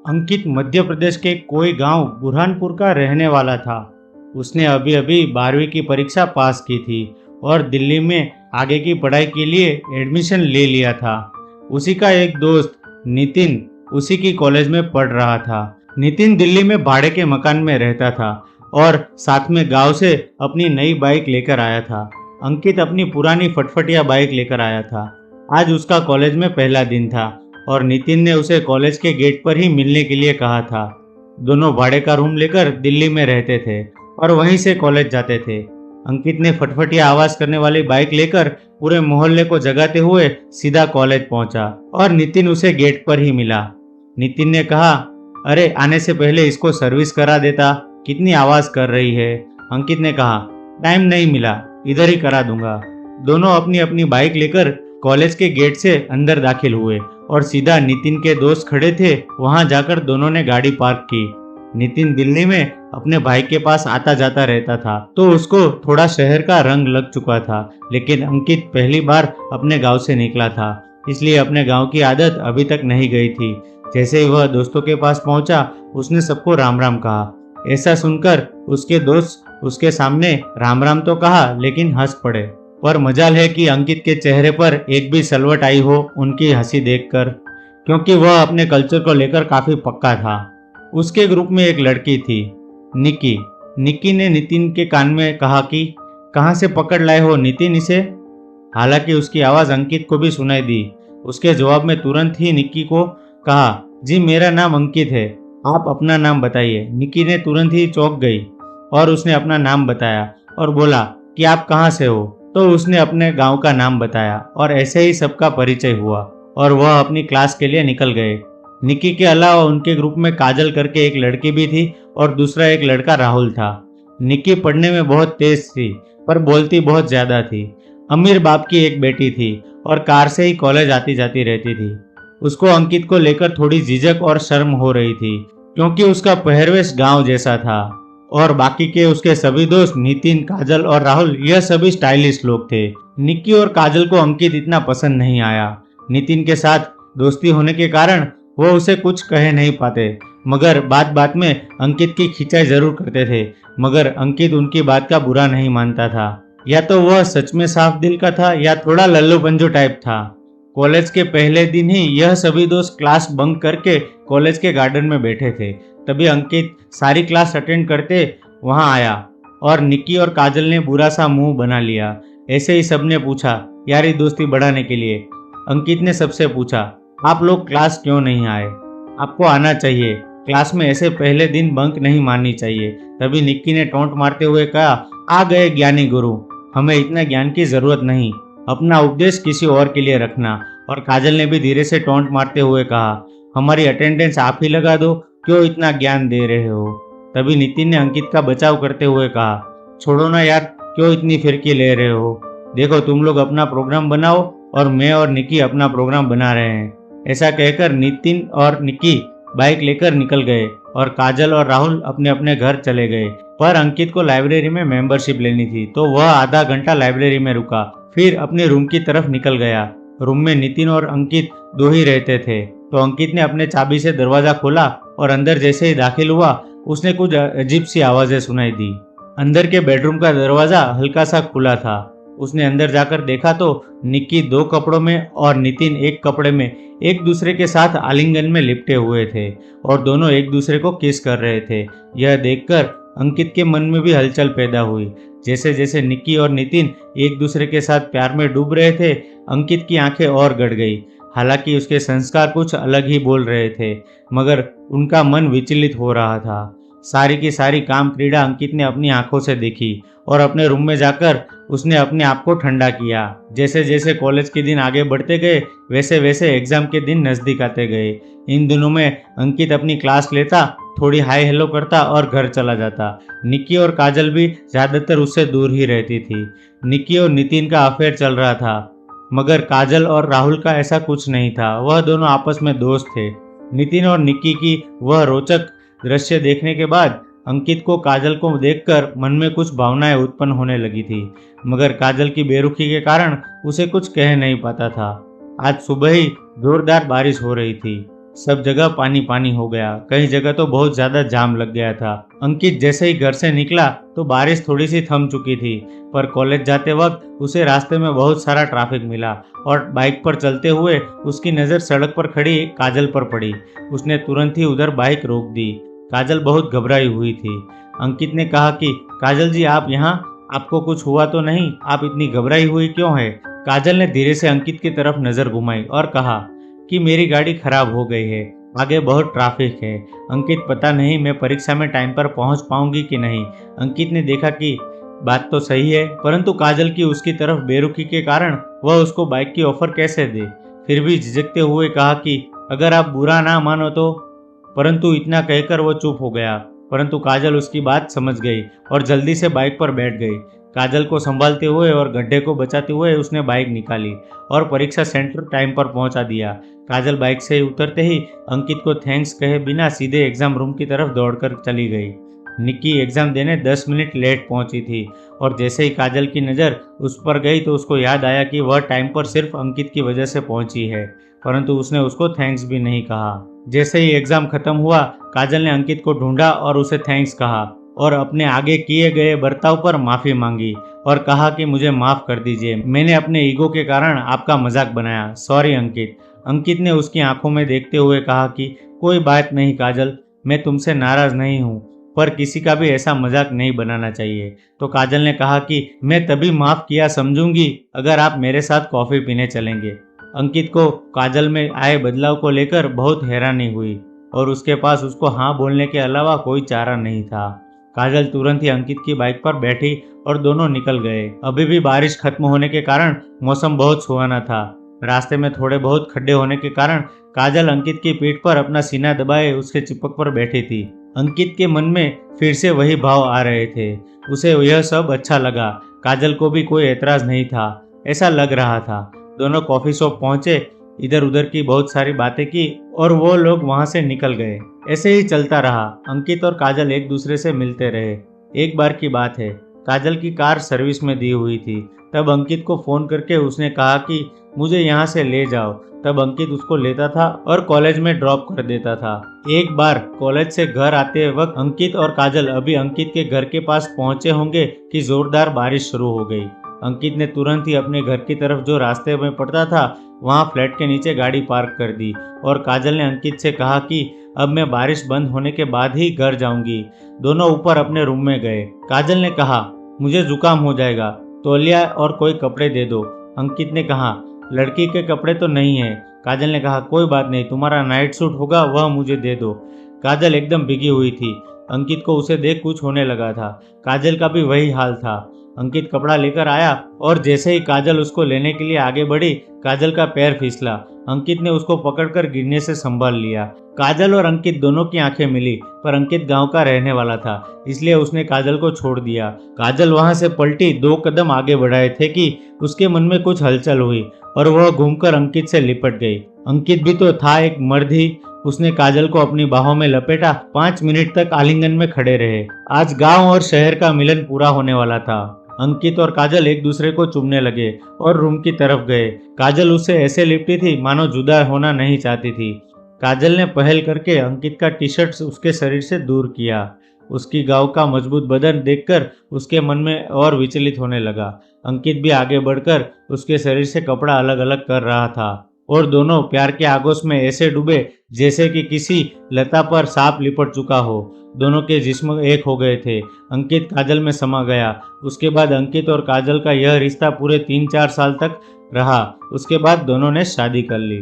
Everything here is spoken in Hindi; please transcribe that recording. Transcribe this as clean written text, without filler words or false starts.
अंकित मध्य प्रदेश के कोई गांव बुरहानपुर का रहने वाला था। उसने अभी अभी 12वीं की परीक्षा पास की थी और दिल्ली में आगे की पढ़ाई के लिए एडमिशन ले लिया था। उसी का एक दोस्त नितिन उसी की कॉलेज में पढ़ रहा था। नितिन दिल्ली में भाड़े के मकान में रहता था और साथ में गांव से अपनी नई बाइक लेकर आया था। अंकित अपनी पुरानी फटफटिया बाइक लेकर आया था। आज उसका कॉलेज में पहला दिन था और नितिन ने उसे कॉलेज के गेट पर ही मिलने के लिए कहा था। दोनों भाड़े का रूम लेकर दिल्ली में रहते थे और वहीं से कॉलेज जाते थे। अंकित ने फटफटिया आवाज करने वाली बाइक लेकर पूरे मोहल्ले को जगाते हुए सीधा कॉलेज पहुंचा और नितिन उसे गेट पर ही मिला। नितिन ने कहा, अरे आने से पहले इसको सर्विस करा देता, कितनी आवाज कर रही है। अंकित ने कहा, टाइम नहीं मिला, इधर ही करा दूंगा। दोनों अपनी अपनी बाइक लेकर कॉलेज के गेट से अंदर दाखिल हुए और सीधा नितिन के दोस्त खड़े थे वहां जाकर दोनों ने गाड़ी पार्क की। नितिन दिल्ली में अपने भाई के पास आता जाता रहता था तो उसको थोड़ा शहर का रंग लग चुका था, लेकिन अंकित पहली बार अपने गांव से निकला था, इसलिए अपने गांव की आदत अभी तक नहीं गई थी। जैसे ही वह दोस्तों के पास पहुंचा उसने सबको राम राम कहा। ऐसा सुनकर उसके दोस्त उसके सामने राम राम तो कहा लेकिन हंस पड़े, पर मजाल है कि अंकित के चेहरे पर एक भी सलवट आई हो उनकी हंसी देखकर, क्योंकि वह अपने कल्चर को लेकर काफी पक्का था। उसके ग्रुप में एक लड़की थी, निकी। निकी ने नितिन के कान में कहा कि कहाँ से पकड़ लाए हो नितिन इसे। हालांकि उसकी आवाज अंकित को भी सुनाई दी। उसके जवाब में तुरंत ही निकी को कहा, जी मेरा नाम अंकित है, आप अपना नाम बताइए। निकी ने तुरंत ही चौंक गई और उसने अपना नाम बताया और बोला कि आप कहाँ से हो। तो उसने अपने गांव का नाम बताया और ऐसे ही सबका परिचय हुआ और वह अपनी क्लास के लिए निकल गए। निकी के अलावा उनके ग्रुप में काजल करके एक लड़की भी थी और दूसरा एक लड़का राहुल था। निकी पढ़ने में बहुत तेज थी पर बोलती बहुत ज्यादा थी। अमीर बाप की एक बेटी थी और कार से ही कॉलेज आती जाती रहती थी। उसको अंकित को लेकर थोड़ी झिझक और शर्म हो रही थी क्योंकि उसका पहरवेश गांव जैसा था और बाकी के उसके सभी दोस्त नितिन, काजल और राहुल यह सभी स्टाइलिश लोग थे। निक्की और काजल को अंकित इतना पसंद नहीं आया। नितिन के साथ दोस्ती होने के कारण वो उसे कुछ कह नहीं पाते, मगर बात बात में अंकित की खिंचाई जरूर करते थे। मगर अंकित उनकी बात का बुरा नहीं मानता था। या तो वह सच में साफ दिल का था या थोड़ा लल्लू पंजू टाइप था। कॉलेज के पहले दिन ही यह सभी दोस्त क्लास बंक करके कॉलेज के गार्डन में बैठे थे। तभी अंकित सारी क्लास अटेंड करते वहां आया और निक्की और काजल ने बुरा सा मुंह बना लिया। ऐसे ही सबने पूछा, यारी दोस्ती बढ़ाने के लिए। अंकित ने सबसे पूछा, आप लोग क्लास क्यों नहीं आए? आपको आना चाहिए, क्लास में ऐसे पहले दिन बंक नहीं मारनी चाहिए। तभी निक्की ने टोंट मारते हुए कहा, आ गए ज्ञानी गुरु, हमें इतना ज्ञान की जरूरत नहीं, अपना उपदेश किसी और के लिए रखना। और काजल ने भी धीरे से टोंट मारते हुए कहा, हमारी अटेंडेंस आप ही लगा दो, क्यों इतना ज्ञान दे रहे हो। तभी नितिन ने अंकित का बचाव करते हुए कहा, छोड़ो ना यार, क्यों इतनी फिरकी ले रहे हो। देखो तुम लोग अपना प्रोग्राम बनाओ और मैं और निक्की अपना प्रोग्राम बना रहे हैं। ऐसा कहकर नितिन और निक्की बाइक लेकर निकल गए और काजल और राहुल अपने अपने घर चले गए। पर अंकित को लाइब्रेरी में मेंबरशिप लेनी थी तो वह आधा घंटा लाइब्रेरी में रुका, फिर अपने रूम की तरफ निकल गया। रूम में नितिन और अंकित दो ही रहते थे तो अंकित ने अपने चाबी से दरवाजा खोला और अंदर जैसे ही दाखिल हुआ उसने कुछ अजीब सी आवाजें सुनाई दी। अंदर के बेडरूम का दरवाजा हल्का सा खुला था। उसने अंदर जाकर देखा तो निक्की 2 कपड़ों में और नितिन 1 कपड़े में एक दूसरे के साथ आलिंगन में लिपटे हुए थे और दोनों एक दूसरे को किस कर रहे थे। यह देखकर अंकित के मन में भी हलचल पैदा हुई। जैसे जैसे निक्की और नितिन एक दूसरे के साथ प्यार में डूब रहे थे, अंकित की आंखें और गड़ गई। हालांकि उसके संस्कार कुछ अलग ही बोल रहे थे, मगर उनका मन विचलित हो रहा था। सारी की सारी काम क्रीड़ा अंकित ने अपनी आंखों से देखी और अपने रूम में जाकर उसने अपने आप को ठंडा किया। जैसे जैसे कॉलेज के दिन आगे बढ़ते गए वैसे वैसे एग्जाम के दिन नजदीक आते गए। इन दिनों में अंकित अपनी क्लास लेता, थोड़ी हाई हेलो करता और घर चला जाता। निक्की और काजल भी ज्यादातर उससे दूर ही रहती थी। निक्की और नितिन का अफेयर चल रहा था, मगर काजल और राहुल का ऐसा कुछ नहीं था। वह दोनों आपस में दोस्त थे। नितिन और निक्की की वह रोचक दृश्य देखने के बाद अंकित को काजल को देखकर मन में कुछ भावनाएं उत्पन्न होने लगी थी, मगर काजल की बेरुखी के कारण उसे कुछ कह नहीं पाता था। आज सुबह ही जोरदार बारिश हो रही थी। सब जगह पानी पानी हो गया, कई जगह तो बहुत ज्यादा जाम लग गया था। अंकित जैसे ही घर से निकला तो बारिश थोड़ी सी थम चुकी थी, पर कॉलेज जाते वक्त उसे रास्ते में बहुत सारा ट्रैफिक मिला और बाइक पर चलते हुए उसकी नज़र सड़क पर खड़ी काजल पर पड़ी। उसने तुरंत ही उधर बाइक रोक दी। काजल बहुत घबराई हुई थी। अंकित ने कहा कि काजल जी, आप यहाँ, आपको कुछ हुआ तो नहीं? आप इतनी घबराई हुई क्यों है? काजल ने धीरे से अंकित की तरफ नजर घुमाई और कहा कि मेरी गाड़ी खराब हो गई है, आगे बहुत ट्रैफिक है। अंकित, पता नहीं मैं परीक्षा में टाइम पर पहुंच पाऊंगी कि नहीं। अंकित ने देखा कि बात तो सही है, परंतु काजल की उसकी तरफ बेरुखी के कारण वह उसको बाइक की ऑफर कैसे दे। फिर भी झिझकते हुए कहा कि अगर आप बुरा ना मानो तो। परंतु इतना कहकर वो चुप हो गया। परंतु काजल उसकी बात समझ गई और जल्दी से बाइक पर बैठ गई। काजल को संभालते हुए और गड्ढे को बचाते हुए उसने बाइक निकाली और परीक्षा सेंटर टाइम पर पहुंचा दिया। काजल बाइक से उतरते ही अंकित को थैंक्स कहे बिना सीधे एग्जाम रूम की तरफ दौड़कर चली गई। निक्की एग्जाम देने 10 मिनट लेट पहुंची थी और जैसे ही काजल की नज़र उस पर गई तो उसको याद आया कि वह टाइम पर सिर्फ अंकित की वजह से पहुंची है, परंतु उसने उसको थैंक्स भी नहीं कहा। जैसे ही एग्जाम खत्म हुआ, काजल ने अंकित को ढूंढा और उसे थैंक्स कहा और अपने आगे किए गए बर्ताव पर माफी मांगी और कहा कि मुझे माफ कर दीजिए, मैंने अपने ईगो के कारण आपका मजाक बनाया, सॉरी अंकित। अंकित ने उसकी आंखों में देखते हुए कहा कि कोई बात नहीं काजल, मैं तुमसे नाराज नहीं हूँ, पर किसी का भी ऐसा मजाक नहीं बनाना चाहिए। तो काजल ने कहा कि मैं तभी माफ किया समझूंगी अगर आप मेरे साथ कॉफी पीने चलेंगे। अंकित को काजल में आए बदलाव को लेकर बहुत हैरानी हुई और उसके पास उसको हाँ बोलने के अलावा कोई चारा नहीं था। काजल तुरंत ही अंकित की बाइक पर बैठी और दोनों निकल गए। अभी भी बारिश खत्म होने के कारण मौसम बहुत सुहाना था। रास्ते में थोड़े बहुत खड्डे होने के कारण काजल अंकित की पीठ पर अपना सीना दबाए उसके चिपक पर बैठी थी। अंकित के मन में फिर से वही भाव आ रहे थे। उसे यह सब अच्छा लगा। काजल को भी कोई एतराज नहीं था, ऐसा लग रहा था। दोनों कॉफी शॉप पहुंचे, इधर उधर की बहुत सारी बातें की और वो लोग वहां से निकल गए। ऐसे ही चलता रहा। अंकित और काजल एक दूसरे से मिलते रहे। एक बार की बात है, काजल की कार सर्विस में दी हुई थी। तब अंकित को फोन करके उसने कहा कि मुझे यहाँ से ले जाओ। तब अंकित उसको लेता था और कॉलेज में ड्रॉप कर देता था। एक बार कॉलेज से घर आते वक्त अंकित और काजल अभी अंकित के घर के पास पहुंचे होंगे कि जोरदार बारिश शुरू हो गई। अंकित ने तुरंत ही अपने घर की तरफ जो रास्ते में पड़ता था वहां फ्लैट के नीचे गाड़ी पार्क कर दी और काजल ने अंकित से कहा कि अब मैं बारिश बंद होने के बाद ही घर जाऊंगी। दोनों ऊपर अपने रूम में गए। काजल ने कहा मुझे जुकाम हो जाएगा, तौलिया और कोई कपड़े दे दो। अंकित ने कहा लड़की के कपड़े तो नहीं है। काजल ने कहा कोई बात नहीं, तुम्हारा नाइट सूट होगा वह मुझे दे दो। काजल एकदम भीगी हुई थी। अंकित को उसे देख कुछ होने लगा था। काजल का भी वही हाल था। अंकित कपड़ा लेकर आया और जैसे ही काजल उसको लेने के लिए आगे बढ़ी, काजल का पैर फिसला। अंकित ने उसको पकड़कर गिरने से संभाल लिया। काजल और अंकित दोनों की आंखें मिली, पर अंकित गांव का रहने वाला था, इसलिए उसने काजल को छोड़ दिया। काजल वहां से पलटी 2 कदम आगे बढ़ाए थे कि उसके मन में कुछ हलचल हुई और वह घूमकर अंकित से लिपट गई। अंकित भी तो था एक मर्द ही। उसने काजल को अपनी बाहों में लपेटा। 5 मिनट तक आलिंगन में खड़े रहे। आज गांव और शहर का मिलन पूरा होने वाला था। अंकित और काजल एक दूसरे को चूमने लगे और रूम की तरफ गए। काजल उससे ऐसे लिपटी थी मानो जुदा होना नहीं चाहती थी। काजल ने पहल करके अंकित का टी शर्ट उसके शरीर से दूर किया। उसकी गांव का मजबूत बदन देखकर उसके मन में और विचलित होने लगा। अंकित भी आगे बढ़कर उसके शरीर से कपड़ा अलग अलग कर रहा था और दोनों प्यार के आगोश में ऐसे डूबे जैसे कि किसी लता पर सांप लिपट चुका हो। दोनों के जिस्म एक हो गए थे। अंकित काजल में समा गया। उसके बाद अंकित और काजल का यह रिश्ता पूरे 3-4 साल तक रहा। उसके बाद दोनों ने शादी कर ली।